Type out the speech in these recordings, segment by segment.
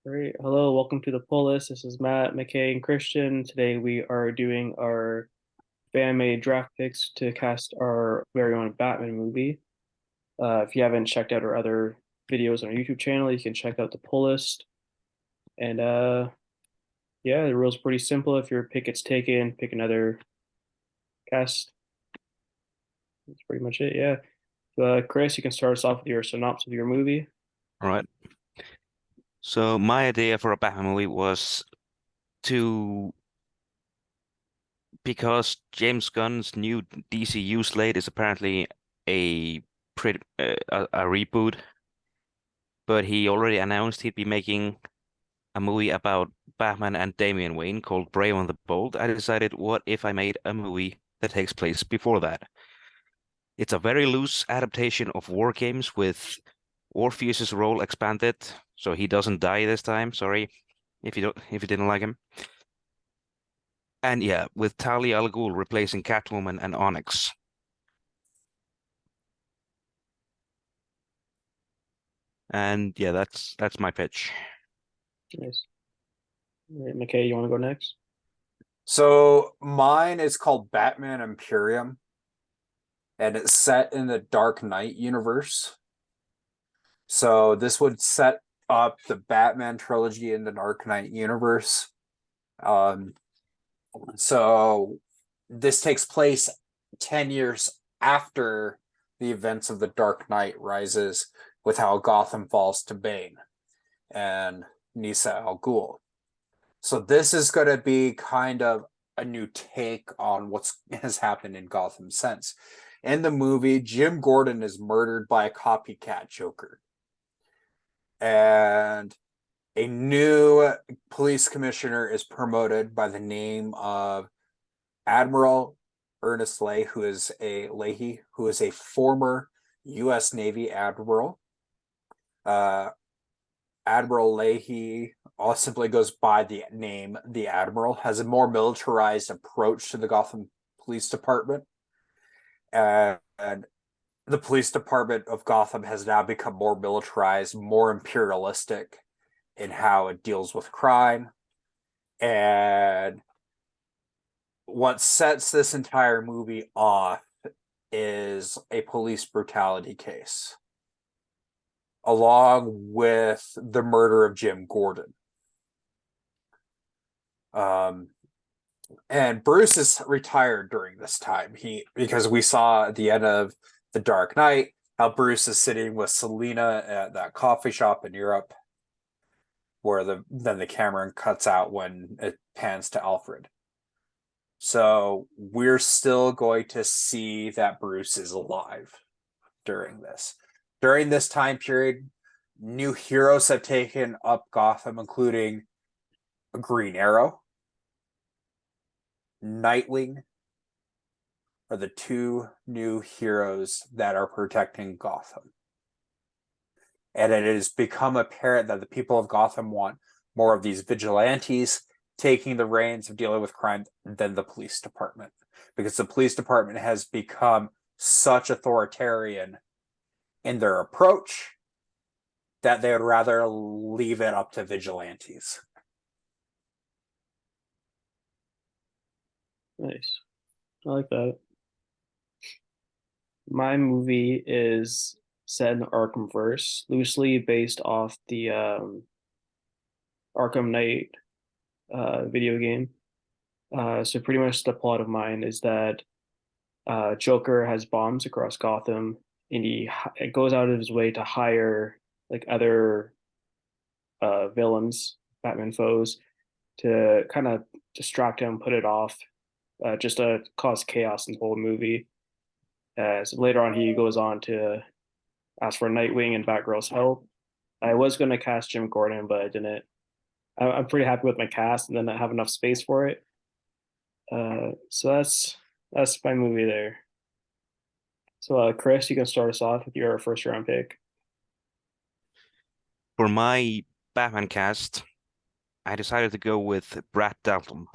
Great. Hello, welcome to the Pull List. This is Matt, McKay, and Christian. Today we are doing our fan-made draft picks to cast our very own Batman movie. If you haven't checked out our other videos on our YouTube channel, you can check out the Pull List. And yeah, the rules are pretty simple. If your pick gets taken, pick another cast. That's pretty much it. Yeah. Chris, you can start us off with your synopsis of your movie. All right. So my idea for a Batman movie was to because James Gunn's new DCU slate is apparently a pretty a reboot, but he already announced he'd be making a movie about Batman and Damian Wayne called Brave and the Bold. I decided, what if I made a movie that takes place before that? It's a very loose adaptation of War Games with Orpheus's role expanded, so he doesn't die this time. Sorry if you didn't like him. And yeah, with Talia al Ghul replacing Catwoman and Onyx. And yeah, that's my pitch. Nice. All right, McKay, you want to go next? So mine is called Batman Imperium, and it's set in the Dark Knight universe. So this would set up the Batman trilogy in the Dark Knight universe. Um, so this takes place 10 years after the events of the Dark Knight Rises, with how Gotham falls to Bane and Nisa Al Ghul. So this is going to be kind of a new take on what has happened in Gotham since. In the movie, Jim Gordon is murdered by a copycat Joker. And a new police commissioner is promoted by the name of Admiral Ernest Leahy, who is a former U.S. Navy admiral. Admiral Leahy simply goes by the name the Admiral, has a more militarized approach to the Gotham Police Department. And the police department of Gotham has now become more militarized, more imperialistic in how it deals with crime. And what sets this entire movie off is a police brutality case, along with the murder of Jim Gordon. And Bruce is retired during this time. Because we saw at the end of The Dark Knight how Bruce is sitting with Selina at that coffee shop in Europe, where then the camera cuts out when it pans to Alfred. So we're still going to see that Bruce is alive during this. During this time period, new heroes have taken up Gotham, including Green Arrow, Nightwing, are the two new heroes that are protecting Gotham. And it has become apparent that the people of Gotham want more of these vigilantes taking the reins of dealing with crime than the police department, because the police department has become such authoritarian in their approach that they would rather leave it up to vigilantes. Nice. I like that. My movie is set in the Arkhamverse, loosely based off the Arkham Knight video game. So pretty much the plot of mine is that Joker has bombs across Gotham, and it goes out of his way to hire like other villains, Batman foes, to kind of distract him, put it off, just to cause chaos in the whole movie. So later on, he goes on to ask for Nightwing and Batgirl's help. I was going to cast Jim Gordon, but I didn't. I'm pretty happy with my cast, and then I have enough space for it. So that's my movie there. So Chris, you can start us off with your first round pick. For my Batman cast, I decided to go with Brad Dalton.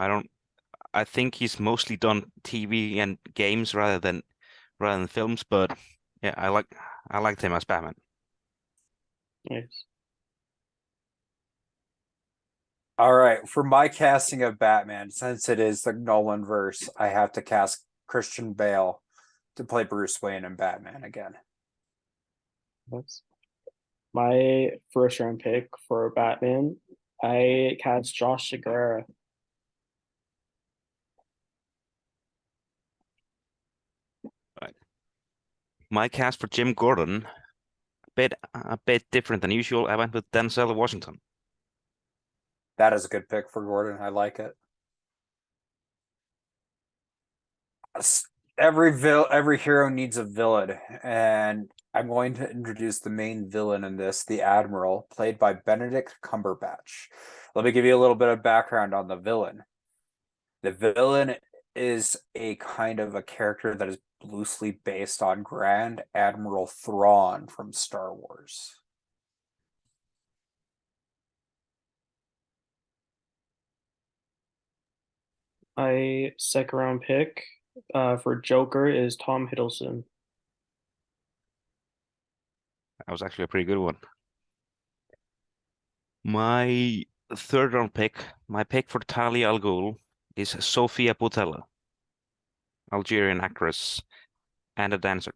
I think he's mostly done TV and games rather than films, but yeah, I liked him as Batman. Nice. All right, for my casting of Batman, since it is the Nolan verse, I have to cast Christian Bale to play Bruce Wayne and Batman again. That's my first round pick for Batman. I cast Josh Segarra. My cast for Jim Gordon, a bit different than usual. I went with Denzel Washington. That is a good pick for Gordon. I like it. Every hero needs a villain, and I'm going to introduce the main villain in this, the Admiral, played by Benedict Cumberbatch. Let me give you a little bit of background on the villain. The villain is a kind of a character that is loosely based on Grand Admiral Thrawn from Star Wars. My second round pick for Joker is Tom Hiddleston. That was actually a pretty good one. My third round pick, my pick for Talia al Ghul is Sofia Boutella, Algerian actress and a dancer.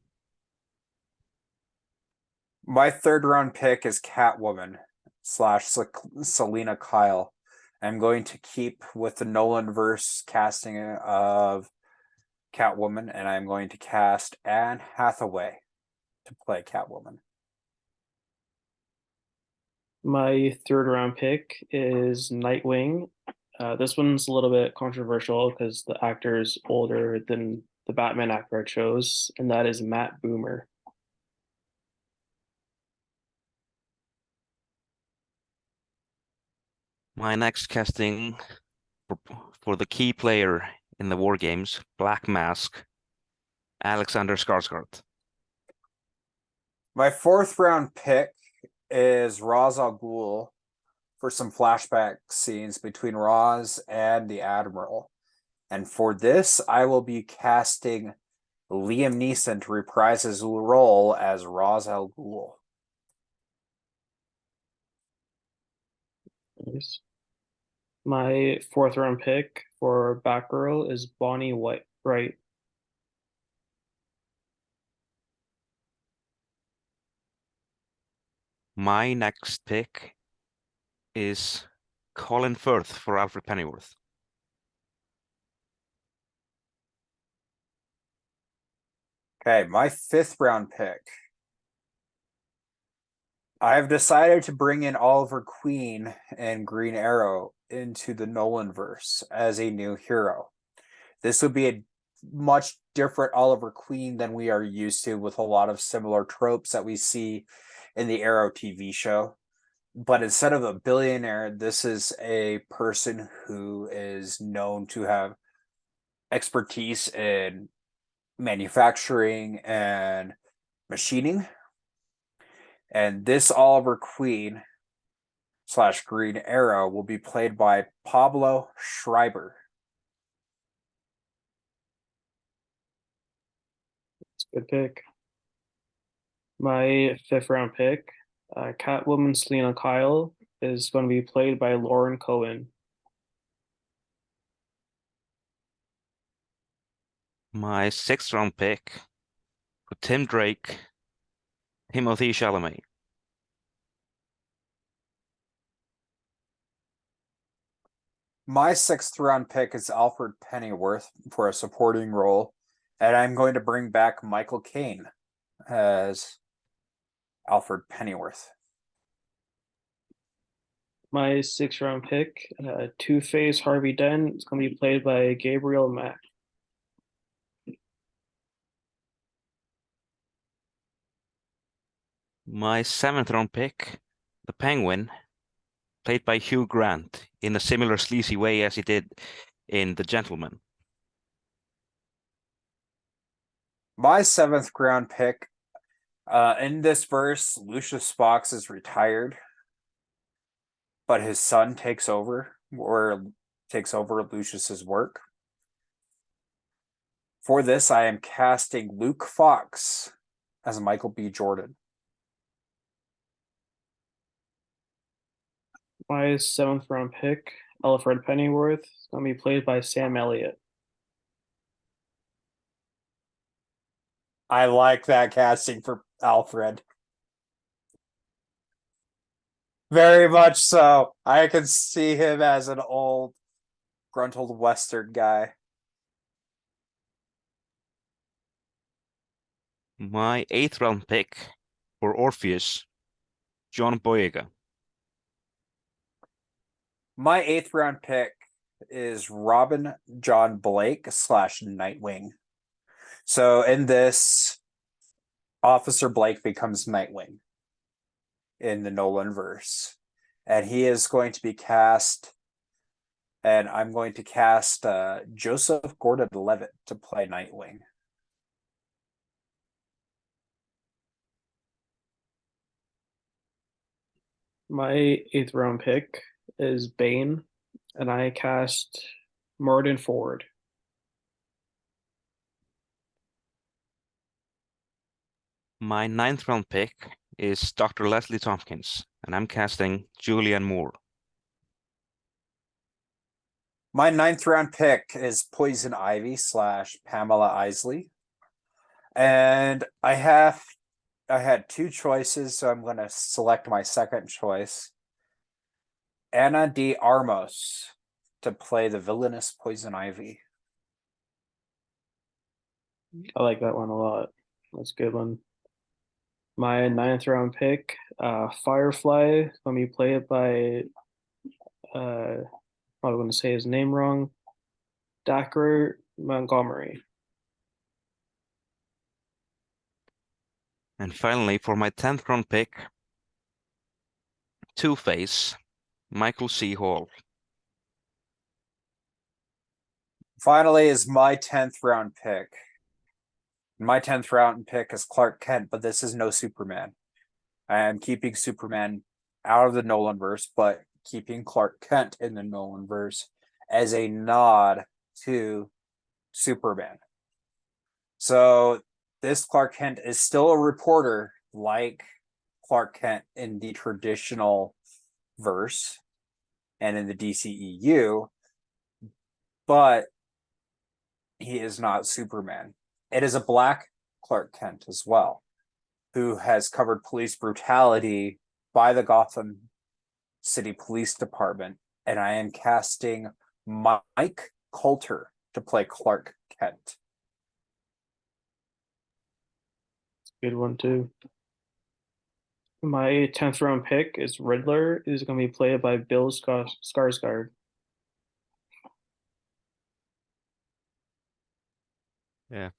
My third round pick is Catwoman / Selena Kyle. I'm going to keep with the Nolan verse casting of Catwoman, and I'm going to cast Anne Hathaway to play Catwoman. My third round pick is Nightwing. This one's a little bit controversial because the actor is older than the Batman actor I chose, and that is Matt Boomer. My next casting for, for the key player in the War Games, Black Mask, Alexander Skarsgård. My fourth round pick is Ra's al Ghul for some flashback scenes between Ra's and the Admiral. And for this, I will be casting Liam Neeson to reprise his role as Ra's al Ghul. Nice. My fourth round pick for Batgirl is Bonnie White Wright. My next pick is Colin Firth for Alfred Pennyworth. Okay, my fifth round pick. I've decided to bring in Oliver Queen and Green Arrow into the Nolan verse as a new hero. This would be a much different Oliver Queen than we are used to, with a lot of similar tropes that we see in the Arrow TV show. But instead of a billionaire, this is a person who is known to have expertise in manufacturing and machining. And this Oliver Queen / Green Arrow will be played by Pablo Schreiber. It's a good pick. My fifth round pick, Catwoman Selena Kyle, is going to be played by Lauren Cohen. My sixth round pick for Tim Drake, Timothy Chalamet. My sixth round pick is Alfred Pennyworth for a supporting role, and I'm going to bring back Michael Caine as Alfred Pennyworth. My sixth round pick, Two-Face Harvey Dent, is going to be played by Gabriel Mack. My seventh round pick, the Penguin, played by Hugh Grant in a similar sleazy way as he did in The Gentleman. My seventh round pick, in this verse, Lucius Fox is retired, but his son takes over Lucius's work. For this, I am casting Luke Fox as Michael B. Jordan. My seventh round pick, Alfred Pennyworth, is going to be played by Sam Elliott. I like that casting for Alfred. Very much so. I can see him as an old, gruntled Western guy. My 8th round pick for Orpheus, John Boyega. My 8th round pick is Robin John Blake / Nightwing. So in this, Officer Blake becomes Nightwing in the Nolan verse. And he is going to be cast, and I'm going to cast Joseph Gordon-Levitt to play Nightwing. My eighth round pick is Bane, and I cast Martin Ford. My 9th round pick is Dr. Leslie Tompkins, and I'm casting Julianne Moore. My 9th round pick is Poison Ivy / Pamela Isley. And I had two choices, so I'm going to select my second choice. Ana de Armas to play the villainous Poison Ivy. I like that one a lot. That's a good one. My ninth round pick, Firefly, let me play it by probably going to say his name wrong. Dacre Montgomery. And finally, for my 10th round pick, Two-Face, Michael C. Hall. Finally is my 10th round pick. My 10th round pick is Clark Kent, but this is no Superman. I am keeping Superman out of the Nolanverse, but keeping Clark Kent in the Nolanverse as a nod to Superman. So this Clark Kent is still a reporter like Clark Kent in the traditional verse and in the DCEU, but he is not Superman. It is a black Clark Kent as well, who has covered police brutality by the Gotham City Police Department, and I am casting Mike Coulter to play Clark Kent. Good one too. My 10th round pick is Riddler. Is going to be played by Bill Skarsgård. Yeah.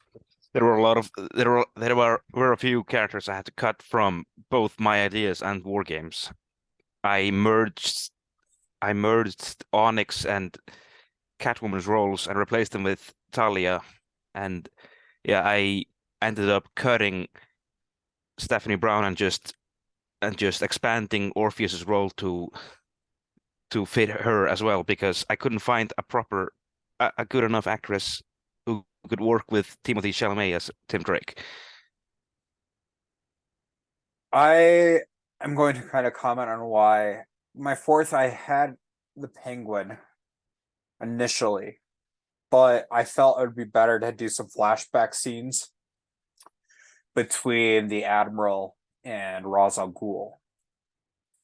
There were a few characters I had to cut from both my ideas and war games. I merged Onyx and Catwoman's roles and replaced them with Talia. And yeah, I ended up cutting Stephanie Brown and just expanding Orpheus's role to fit her as well because I couldn't find a good enough actress who could work with Timothée Chalamet as Tim Drake. I am going to kind of comment on why my fourth, I had the Penguin initially, but I felt it would be better to do some flashback scenes between the Admiral and Ra's al Ghul.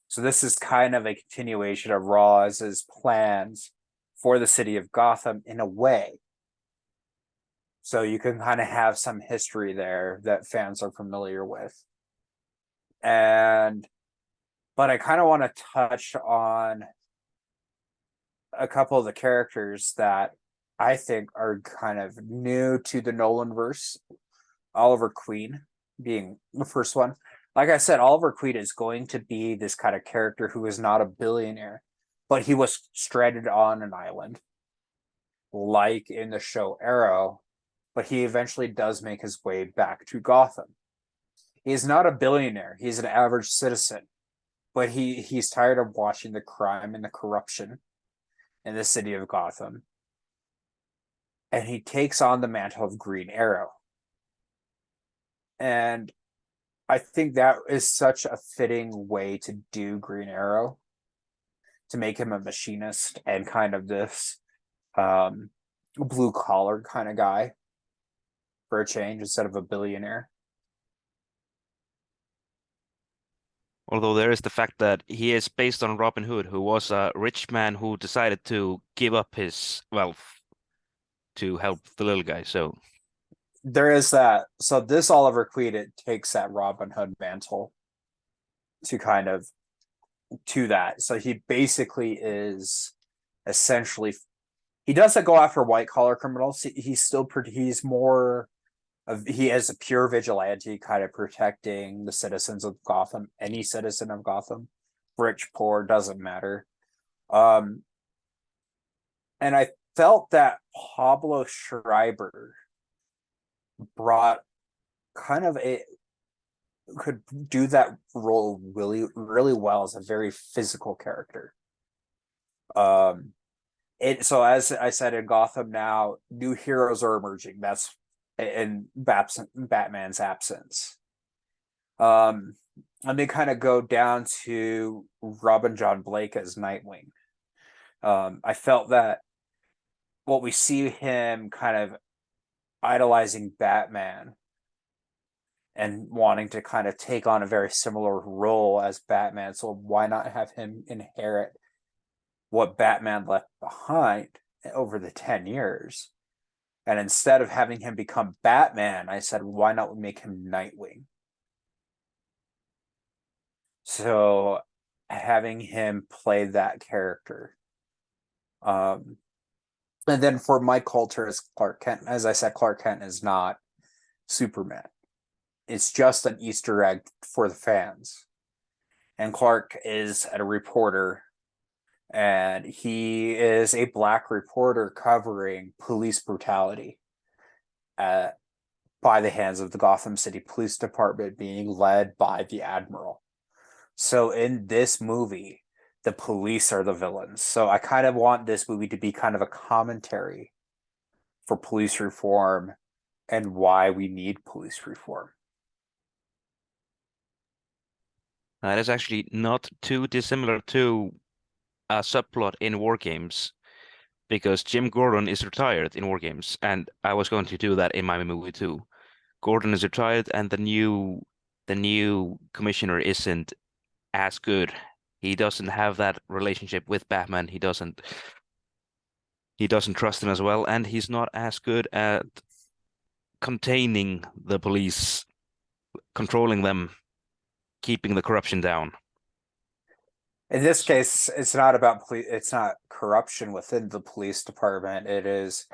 So this is kind of a continuation of Raz's plans for the city of Gotham in a way. So you can kind of have some history there that fans are familiar with. But I kind of want to touch on a couple of the characters that I think are kind of new to the Nolanverse. Oliver Queen being the first one. Like I said, Oliver Queen is going to be this kind of character who is not a billionaire, but he was stranded on an island, like in the show Arrow, but he eventually does make his way back to Gotham. He's not a billionaire, he's an average citizen, but he's tired of watching the crime and the corruption in the city of Gotham. And he takes on the mantle of Green Arrow. And I think that is such a fitting way to do Green Arrow to make him a machinist and kind of this blue collar kind of guy for a change instead of a billionaire. Although there is the fact that he is based on Robin Hood, who was a rich man who decided to give up his wealth to help the little guy. So There is that. So this Oliver Queen takes that Robin Hood mantle to kind of to that. So he basically is essentially, he doesn't go after white collar criminals. He's more of, he is a pure vigilante, kind of protecting the citizens of Gotham, any citizen of Gotham, rich, poor, doesn't matter. And I felt that Pablo Schreiber brought kind of a, could do that role really, really well as a very physical character. So as I said, in Gotham now, new heroes are emerging. That's in Batman's absence. And they kind of go down to Robin John Blake as Nightwing. I felt that what we see him kind of idolizing Batman and wanting to kind of take on a very similar role as Batman. So why not have him inherit what Batman left behind over the 10 years? And instead of having him become Batman, I said, why not make him Nightwing? So having him play that character. And then for Mike Coulter as Clark Kent, as I said, Clark Kent is not Superman. It's just an Easter egg for the fans. And Clark is a reporter, and he is a black reporter covering police brutality by the hands of the Gotham City Police Department, being led by the Admiral. So in this movie, the police are the villains. So I kind of want this movie to be kind of a commentary for police reform and why we need police reform. that is actually not too dissimilar to a subplot in War Games, because Jim Gordon is retired in War Games, and I was going to do that in my movie too. Gordon is retired, and the new commissioner isn't as good. He doesn't have that relationship with Batman. He doesn't trust him as well, and he's not as good at containing the police, controlling them, keeping the corruption down. In this case, it's not about police. It's not corruption within the police department. It is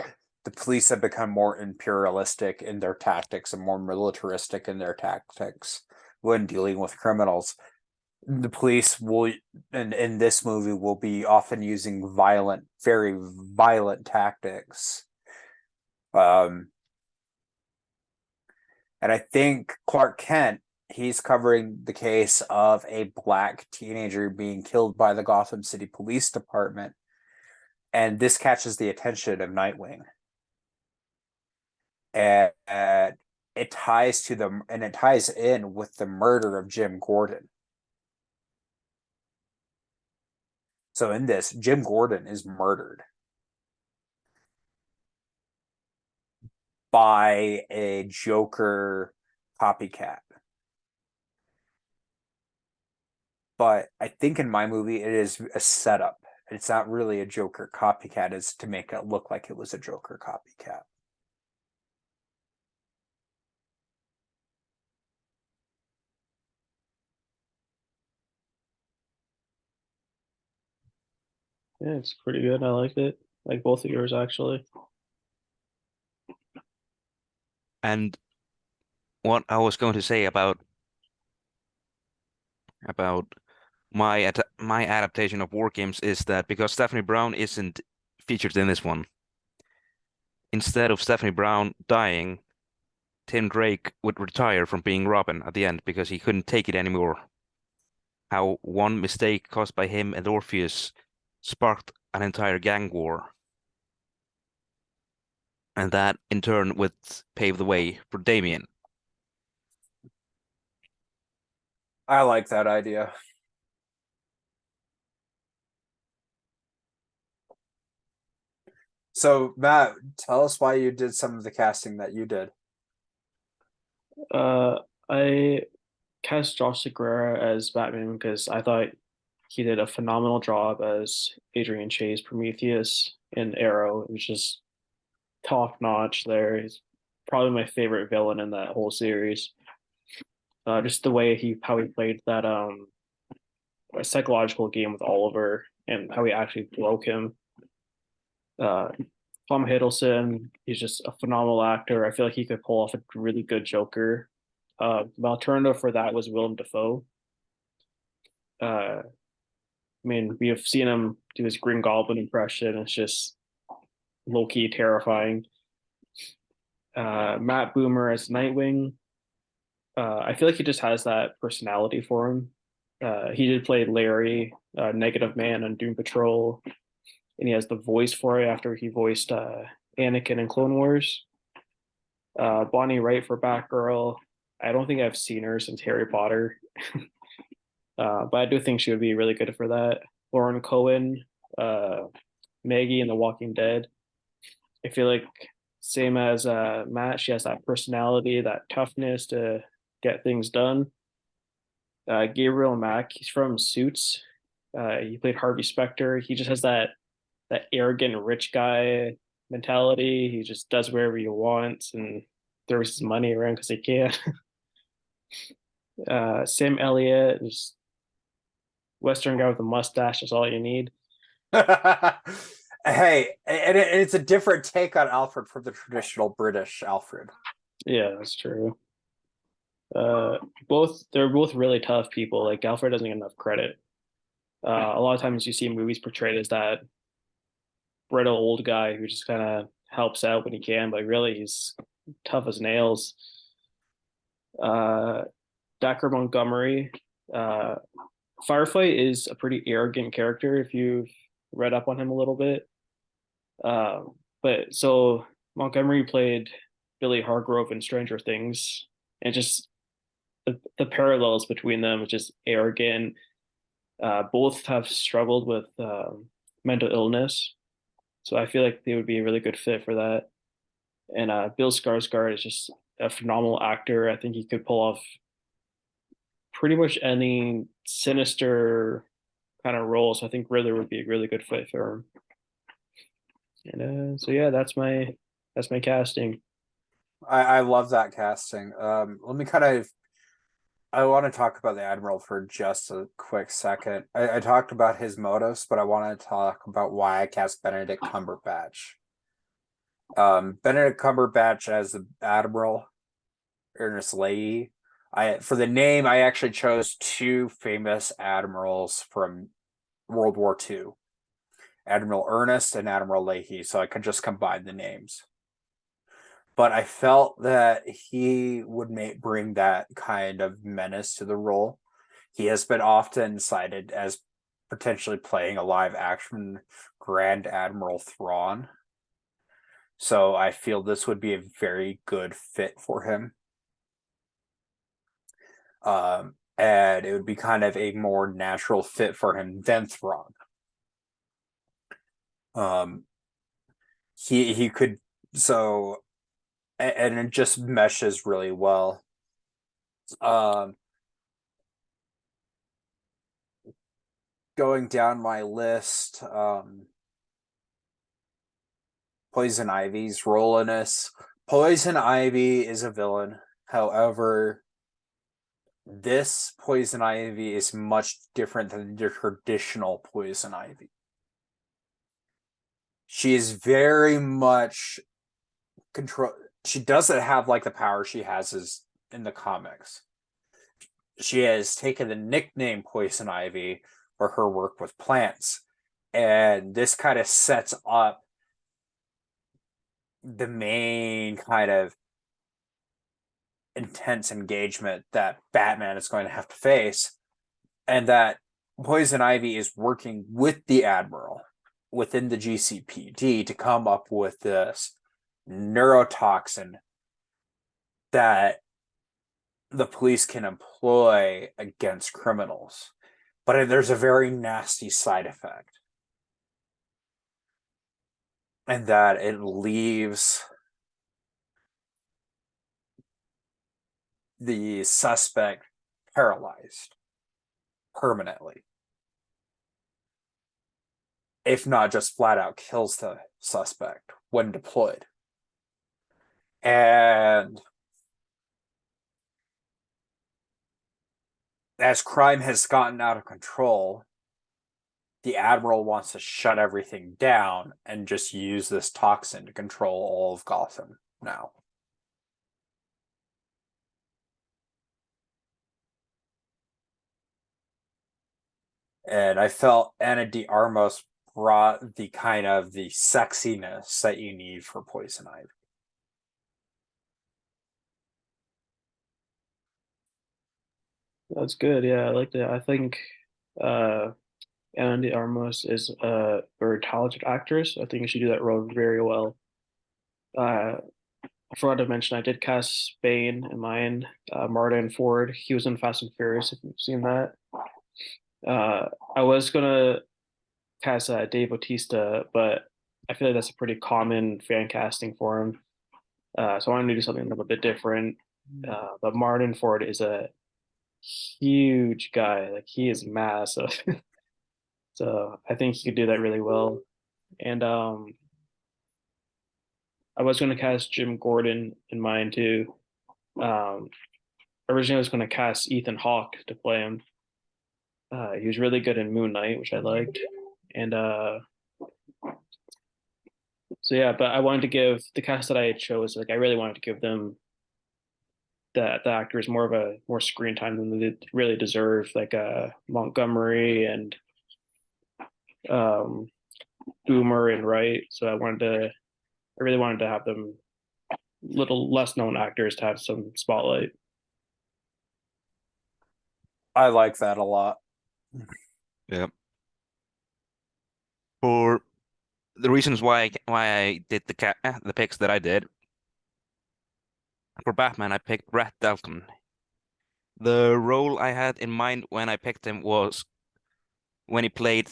the police have become more imperialistic in their tactics and more militaristic in their tactics when dealing with criminals. The police will, in this movie, will be often using violent, very violent tactics. And I think Clark Kent, he's covering the case of a black teenager being killed by the Gotham City Police Department. And this catches the attention of Nightwing. And it ties in with the murder of Jim Gordon. So in this, Jim Gordon is murdered by a Joker copycat. But I think in my movie, it is a setup. It's not really a Joker copycat. It's to make it look like it was a Joker copycat. Yeah, it's pretty good. I liked it. Like both of yours, actually. And what I was going to say about my adaptation of War Games is that because Stephanie Brown isn't featured in this one, instead of Stephanie Brown dying, Tim Drake would retire from being Robin at the end because he couldn't take it anymore. How one mistake caused by him and Orpheus sparked an entire gang war. And that in turn would pave the way for Damian. I like that idea. So Matt, tell us why you did some of the casting that you did. I cast Josh Segrera as Batman because I thought he did a phenomenal job as Adrian Chase Prometheus in Arrow. It was just top notch there. He's probably my favorite villain in that whole series. Just the way how he played that psychological game with Oliver and how he actually broke him. Uh, Tom Hiddleston, he's just a phenomenal actor. I feel like he could pull off a really good Joker. The alternative for that was Willem Dafoe. I mean, we have seen him do his Green Goblin impression. It's just low key terrifying. Matt Boomer as Nightwing. I feel like he just has that personality for him. He did play Larry, Negative Man on Doom Patrol, and he has the voice for it after he voiced Anakin in Clone Wars. Bonnie Wright for Batgirl. I don't think I've seen her since Harry Potter, but I do think she would be really good for that. Lauren Cohen, Maggie in The Walking Dead. I feel like same as Matt, she has that personality, that toughness to get things done. Gabriel Mack, he's from Suits. He played Harvey Specter. He just has that arrogant rich guy mentality. He just does whatever he wants and throws his money around because he can. Sam Elliott, just Western guy with a mustache is all you need. Hey, and it's a different take on Alfred from the traditional British Alfred. Yeah, that's true. They're both really tough people. Like Alfred doesn't get enough credit. A lot of times you see movies portrayed as that brittle old guy who just kind of helps out when he can, but really he's tough as nails. Dacre Montgomery, Firefight is a pretty arrogant character if you've read up on him a little bit. But so Montgomery played Billy Hargrove in Stranger Things, and just the parallels between them is just arrogant. Both have struggled with mental illness, so I feel like they would be a really good fit for that. And Bill Skarsgård is just a phenomenal actor. I think he could pull off pretty much any sinister kind of role. So I think Riddler would be a really good fit for him. And so yeah, that's my casting. I love that casting. Let me kind of I want to talk about the Admiral for just a quick second. I talked about his motives, but I want to talk about why I cast Benedict Cumberbatch. Benedict Cumberbatch as the Admiral, Ernest Leahy. For the name, I actually chose two famous admirals from World War II, Admiral Ernest and Admiral Leahy, so I could just combine the names. But I felt that he would bring that kind of menace to the role. He has been often cited as potentially playing a live action Grand Admiral Thrawn. So I feel this would be a very good fit for him. And it would be kind of a more natural fit for him than Thrawn. He could so and it just meshes really well. Going down my list, Poison Ivy's role in this. Poison Ivy is a villain. However, this Poison Ivy is much different than the traditional Poison Ivy. She is very much control. She doesn't have like the power she has as in the comics. She has taken the nickname Poison Ivy for her work with plants, and this kind of sets up the main kind of intense engagement that Batman is going to have to face, and that Poison Ivy is working with the Admiral within the GCPD to come up with this neurotoxin that the police can employ against criminals. But there's a very nasty side effect. and that it leaves the suspect paralyzed permanently, if not just flat out kills the suspect when deployed. And as crime has gotten out of control, the Admiral wants to shut everything down and just use this toxin to control all of Gotham now. And I felt Ana de Armas brought the kind of the sexiness that you need for Poison Ivy. That's good. Yeah, I like that. I think uh Ana de Armas is a very talented actress. I think she do that role very well. Uh, I forgot to mention I did cast Bane in mine. Martin Ford. He was in Fast and Furious. If you've seen that. I was gonna cast Dave Bautista, but I feel like that's a pretty common fan casting for him. So I wanted to do something a little bit different. But Martin Ford is a huge guy. Like he is massive. So I think he could do that really well. And I was going to cast Jim Gordon in mine too. Um, Originally, I was going to cast Ethan Hawke to play him. He was really good in Moon Knight, which I liked. And so yeah, but I wanted to give the cast that I chose, like I really wanted to give them the actors more screen time than they really deserve, like Montgomery and um, Boomer and Wright. So I really wanted to have them little less known actors to have some spotlight. I like that a lot. Yeah. For the reasons why I did the picks that I did for Batman, I picked Brett Dalton. The role I had in mind when I picked him was when he played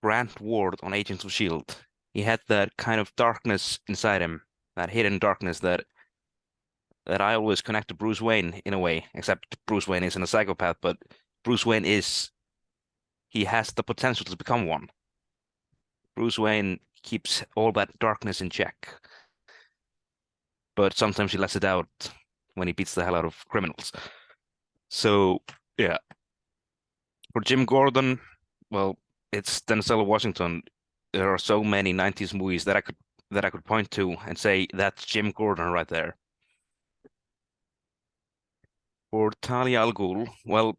Grant Ward on Agents of S.H.I.E.L.D. He had that kind of darkness inside him, that hidden darkness that I always connect to Bruce Wayne in a way, except Bruce Wayne isn't a psychopath, but Bruce Wayne he has the potential to become one. Bruce Wayne keeps all that darkness in check, but sometimes he lets it out when he beats the hell out of criminals. So, yeah. For Jim Gordon, well, it's Denzel Washington. There are so many 90s movies that I could point to and say that's Jim Gordon right there. For Talia al Ghul, well,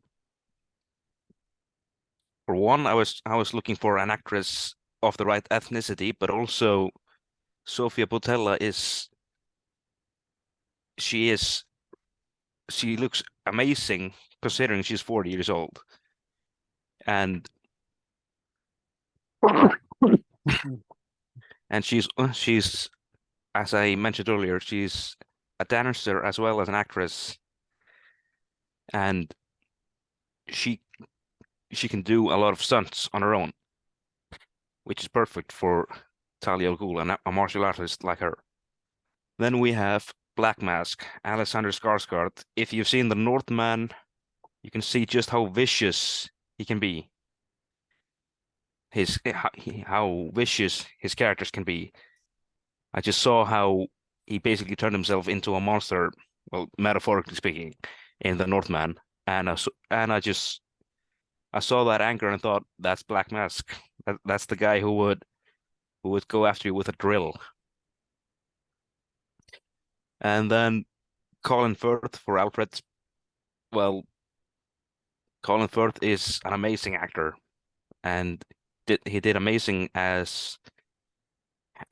for one, I was looking for an actress of the right ethnicity, but also Sofia Boutella she is she looks amazing considering she's 40 years old. And and she's as I mentioned earlier, she's a dancer as well as an actress, and she she can do a lot of stunts on her own, which is perfect for Talia al Ghul, a martial artist like her. Then we have Black Mask, Alexander Skarsgård. If you've seen The Northman, you can see just how vicious he can be. How vicious his characters can be. I just saw how he basically turned himself into a monster, well, metaphorically speaking, in The Northman, and I saw that anger and thought that's Black Mask. That's the guy who would go after you with a drill. And then Colin Firth for Alfred. Well, Colin Firth is an amazing actor, and he did amazing as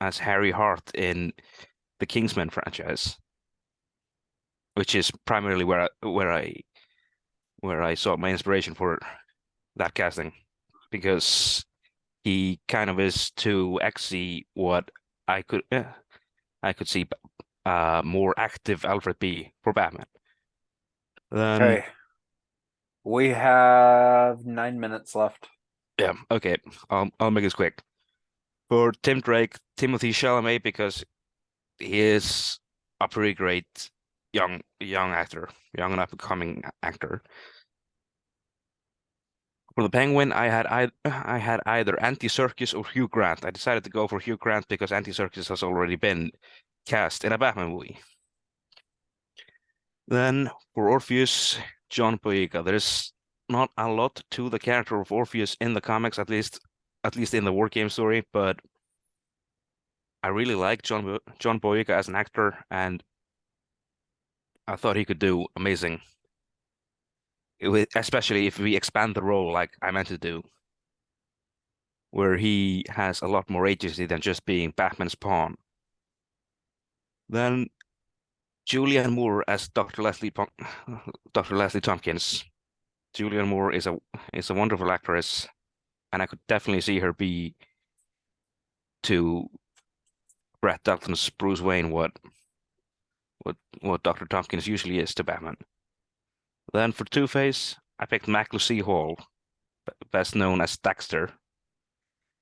Harry Hart in the Kingsman franchise, which is primarily where I saw my inspiration for that casting, because he kind of is to exceed what I could see more active Alfred B for Batman. Then Okay. We have 9 minutes left. yeah, okay, I'll make this quick. For Tim Drake, Timothy Chalamet, because he is a pretty great young actor, young and up and coming actor. For the Penguin, I had either Andy Serkis or Hugh Grant. I decided to go for Hugh Grant because Andy Serkis has already been cast in a Batman movie. Then for Orpheus, John Boyega. There's not a lot to the character of Orpheus in the comics, at least in the War Game story, but I really like John Boyega as an actor, and I thought he could do amazing. Especially if we expand the role like I meant to do, where he has a lot more agency than just being Batman's pawn. Then Julianne Moore as Dr. Leslie Tompkins. Julianne Moore is a wonderful actress, and I could definitely see her be to Brett Dalton's Bruce Wayne what Dr. Tompkins usually is to Batman. Then for Two-Face, I picked Macklew Hall, best known as Dexter,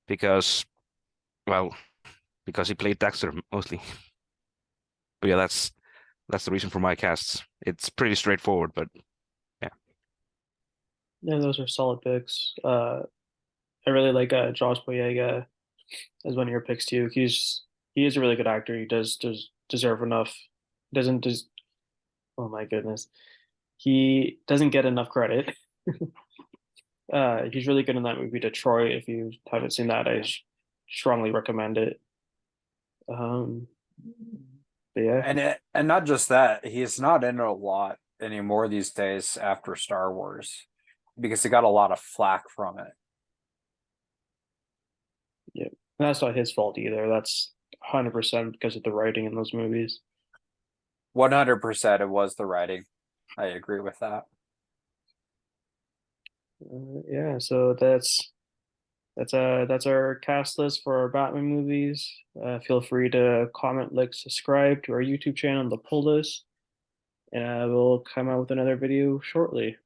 because he played Dexter mostly. But yeah, that's the reason for my casts. It's pretty straightforward, but yeah. Yeah, those are solid picks. I really like Josh Boyega as one of your picks too. He is a really good actor. He does deserve enough. Doesn't just Oh my goodness, he doesn't get enough credit. He's really good in that movie Detroit. If you haven't seen that, I strongly recommend it. But yeah, And not just that, he's not in a lot anymore these days after Star Wars because he got a lot of flack from it. yeah, and that's not his fault either. That's 100% because of the writing in those movies. 100% it was the writing. I agree with that. Yeah, so that's our cast list for our Batman movies. Feel free to comment, like, subscribe to our YouTube channel, The Pull List, and we'll come out with another video shortly.